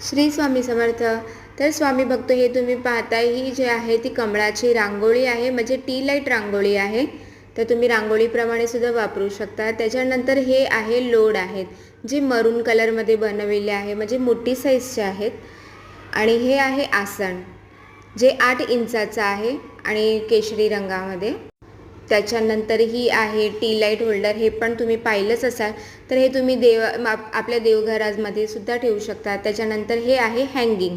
श्री स्वामी समर्थ. तर स्वामी भक्त हे तुम्ही पाहताय, ही जी आहे ती कमळाची रांगोळी आहे, म्हणजे टी लाईट रांगोळी आहे. तर तुम्ही रांगोळीप्रमाणे सुद्धा वापरू शकता. त्याच्यानंतर हे आहे लोड आहेत, जे मरून कलरमध्ये बनवलेले आहे, म्हणजे मोठी साईजचे आहेत. आणि हे आहे आसन, जे 8 इंचाचं आहे आणि केशरी रंगामध्ये. त्याच्यानंतर ही आहे टी लाईट होल्डर, हे पण तुम्ही पाहिलंच असाल. तर हे तुम्ही आपल्या देवघरामध्ये सुद्धा ठेवू शकता. त्याच्यानंतर हे आहे हँगिंग.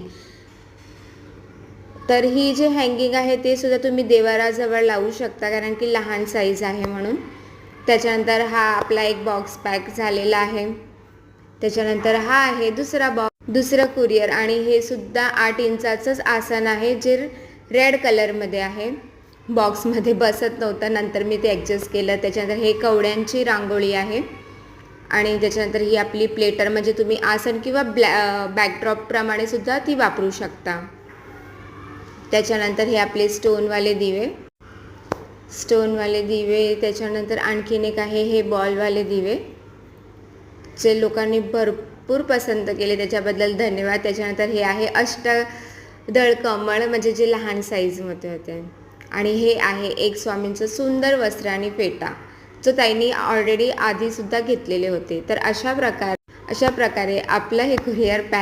तर ही जे हँगिंग आहे ते सुद्धा तुम्ही देवाराजवळ लावू शकता, कारण की लहान साईज आहे म्हणून. त्याच्यानंतर हा आपला एक बॉक्स पॅक झालेला आहे. त्याच्यानंतर हा आहे दुसरं कुरिअर, आणि हे सुद्धा 8 इंचाचंच आसन आहे, जे रेड कलरमध्ये आहे. बॉक्समध्ये बसत नव्हतं, नंतर मी ते ॲडजस्ट केलं. त्याच्यानंतर हे कवड्यांची रांगोळी आहे. आणि त्याच्यानंतर ही आपली प्लेटर, म्हणजे तुम्ही आसन किंवा बॅकड्रॉपप्रमाणे सुद्धा ती वापरू शकता. त्याच्यानंतर हे आपले स्टोनवाले दिवे. त्याच्यानंतर आणखीन एक आहे हे बॉलवाले दिवे, जे लोकांनी भरपूर पसंत केले, त्याच्याबद्दल धन्यवाद. त्याच्यानंतर हे आहे अष्टदळ कमळ, म्हणजे जे लहान साईजमध्ये होते. आणि हे आहे एक स्वामींचं सुंदर वस्त्र आणि फेटा, जो ताईंनी ऑलरेडी आधीसुद्धा घेतलेले होते. तर अशा प्रकारे आपलं हे कुरिअर पॅक